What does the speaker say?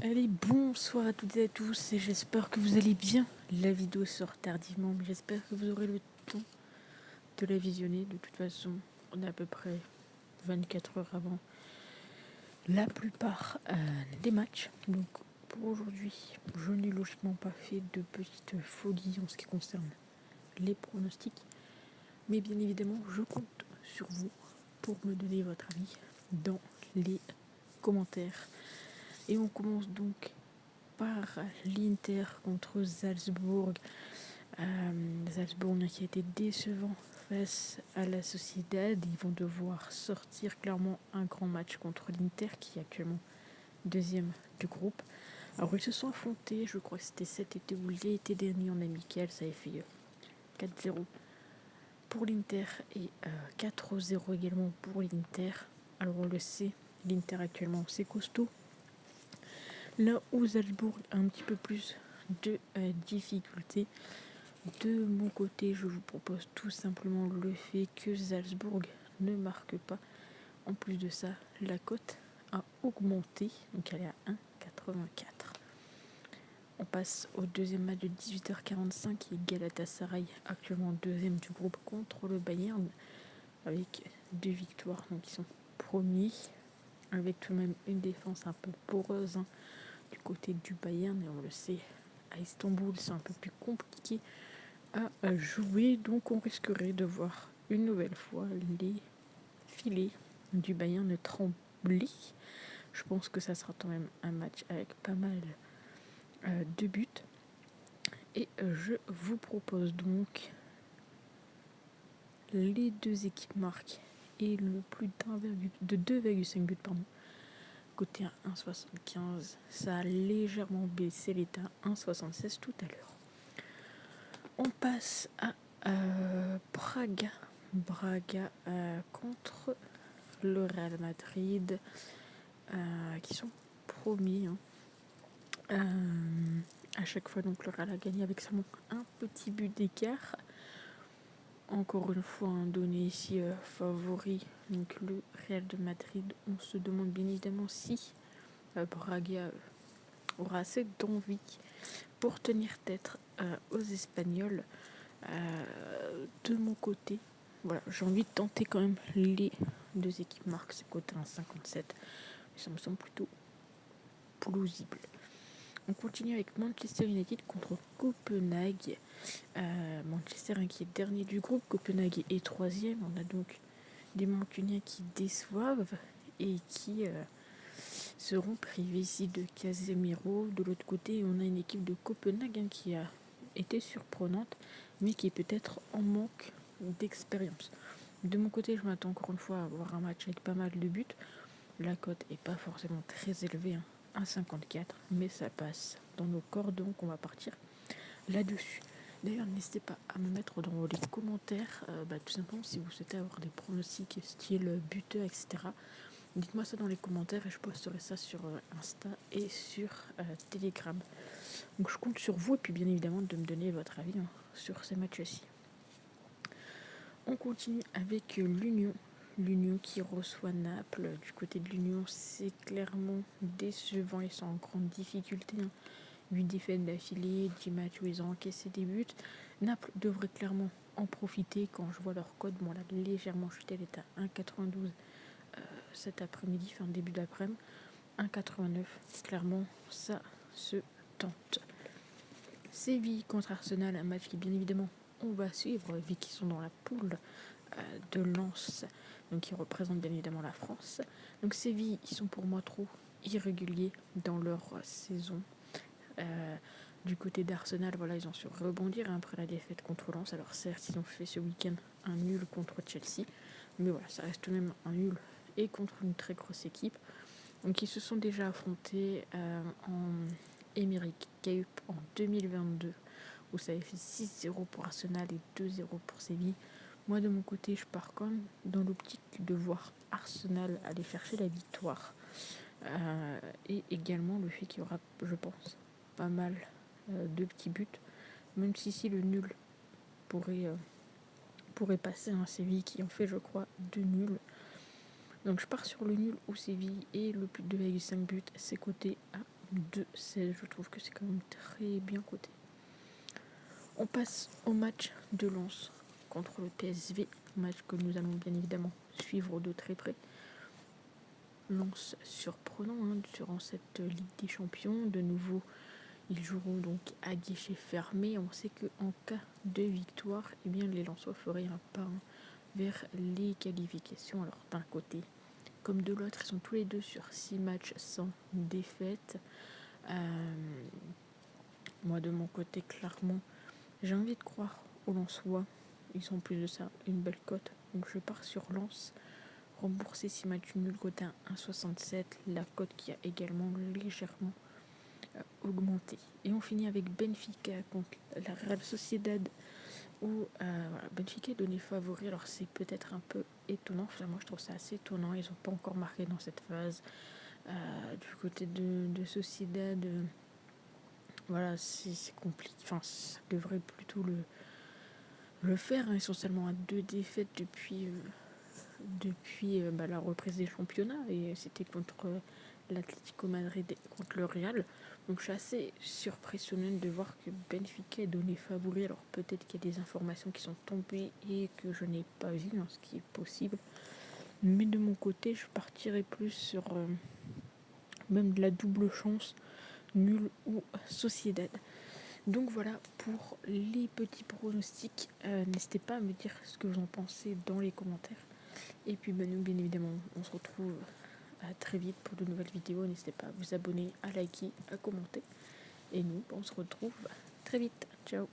Allez, bonsoir à toutes et à tous et j'espère que vous allez bien. La vidéo sort tardivement, mais j'espère que vous aurez le temps de la visionner. De toute façon, on est à peu près 24 heures avant la plupart des matchs. Donc pour aujourd'hui, je n'ai logiquement pas fait de petite folie en ce qui concerne les pronostics. Mais bien évidemment, je compte sur vous pour me donner votre avis dans les commentaires. Et on commence donc par l'Inter contre Salzbourg. Salzbourg qui a été décevant face à la Sociedad. Ils vont devoir sortir clairement un grand match contre l'Inter qui est actuellement deuxième du groupe. Alors ils se sont affrontés, je crois que c'était cet été ou l'été dernier en amical, ça avait fait 4-0 pour l'Inter et 4-0 également pour l'Inter. Alors on le sait, l'Inter actuellement c'est costaud. Là où Salzbourg a un petit peu plus de difficultés. De mon côté, je vous propose tout simplement le fait que Salzbourg ne marque pas. En plus de ça, la cote a augmenté, donc elle est à 1,84. On passe au deuxième match de 18h45 qui est Galatasaray, actuellement deuxième du groupe contre le Bayern, avec 2 victoires, donc ils sont premiers, avec tout de même une défense un peu poreuse du côté du Bayern, et on le sait, à Istanbul c'est un peu plus compliqué à jouer, donc on risquerait de voir une nouvelle fois les filets du Bayern trembler. Je pense que ça sera quand même un match avec pas mal de buts. Et je vous propose donc les deux équipes marquent et le plus de 2,5 buts pardon. Côté à 1,75, ça a légèrement baissé, l'état 1,76 tout à l'heure. On passe à Braga contre le Real Madrid, qui sont premiers. À chaque fois, donc, le Real a gagné avec seulement un petit but d'écart. Encore une fois, donné ici favori, donc le Real de Madrid. On se demande bien évidemment si Braga aura assez d'envie pour tenir tête aux Espagnols. De mon côté, voilà, j'ai envie de tenter quand même les deux équipes marques, c'est côté 1,57. Ça me semble plutôt plausible. On continue avec Manchester United contre Copenhague. Manchester qui est dernier du groupe, Copenhague est troisième. On a donc des Mancuniens qui déçoivent et qui seront privés ici de Casemiro. De l'autre côté, on a une équipe de Copenhague qui a été surprenante, mais qui est peut-être en manque d'expérience. De mon côté, je m'attends encore une fois à avoir un match avec pas mal de buts. La cote n'est pas forcément très élevée, 1,54, mais ça passe dans nos cordes, donc on va partir là-dessus. D'ailleurs, n'hésitez pas à me mettre dans les commentaires, tout simplement si vous souhaitez avoir des pronostics style buteur, etc. Dites-moi ça dans les commentaires et je posterai ça sur Insta et sur Telegram. Donc je compte sur vous et puis bien évidemment de me donner votre avis sur ces matchs-ci. On continue avec l'Union. L'Union qui reçoit Naples. Du côté de l'Union, c'est clairement décevant. Ils sont en grande difficulté. 8 défaites d'affilée, 10 matchs où ils ont encaissé des buts. Naples devrait clairement en profiter. Quand je vois leur code, bon, là, légèrement chuté, elle est à 1,92 cet après-midi, fin de début d'après-midi. 1,89, clairement, ça se tente. Séville contre Arsenal, un match qui, bien évidemment, on va suivre, vu qu'ils sont dans la poule de Lens, donc qui représente bien évidemment la France. Donc Séville, ils sont pour moi trop irréguliers dans leur saison. Du côté d'Arsenal, voilà, ils ont su rebondir après la défaite contre Lens. Alors certes, ils ont fait ce week-end un nul contre Chelsea, mais voilà, ça reste tout de même un nul et contre une très grosse équipe. Donc ils se sont déjà affrontés en Emirates Cup en 2022, où ça avait fait 6-0 pour Arsenal et 2-0 pour Séville. Moi, de mon côté, je pars quand même dans l'optique de voir Arsenal aller chercher la victoire. Et également le fait qu'il y aura, je pense, pas mal de petits buts. Même si le nul pourrait passer un Séville qui en fait, je crois, 2 nuls. Donc je pars sur le nul ou Séville et le plus de 2,5 buts, c'est coté à 2,16. Je trouve que c'est quand même très bien coté. On passe au match de Lens contre le PSV, match que nous allons bien évidemment suivre de très près. Lens surprenant durant cette Ligue des Champions. De nouveau, ils joueront donc à guichet fermé. On sait qu'en cas de victoire, eh bien, les Lensois feraient un pas vers les qualifications. Alors d'un côté comme de l'autre, ils sont tous les deux sur 6 matchs sans défaite. Moi de mon côté, clairement, j'ai envie de croire aux Lensois. Ils ont plus de ça, une belle cote. Donc je pars sur Lens. Rembourser 6 matchs nuls, cote à 1,67. La cote qui a également légèrement augmenté. Et on finit avec Benfica contre la Real Sociedad où Benfica est donné favori. Alors c'est peut-être un peu étonnant. Enfin, moi je trouve ça assez étonnant. Ils n'ont pas encore marqué dans cette phase. Du côté de Sociedad, voilà, c'est compliqué. Enfin, ça devrait plutôt le faire. Ils sont seulement à 2 défaites depuis la reprise des championnats. Et c'était contre l'Atlético Madrid et contre le Real. Donc je suis assez surpressionnée de voir que Benfica est donné favori. Alors peut-être qu'il y a des informations qui sont tombées et que je n'ai pas vues, ce qui est possible. Mais de mon côté, je partirais plus sur même de la double chance, nul ou Sociedad. Donc voilà pour les petits pronostics. N'hésitez pas à me dire ce que vous en pensez dans les commentaires. Et puis nous, bien évidemment, on se retrouve très vite pour de nouvelles vidéos. N'hésitez pas à vous abonner, à liker, à commenter. Et nous, on se retrouve très vite. Ciao.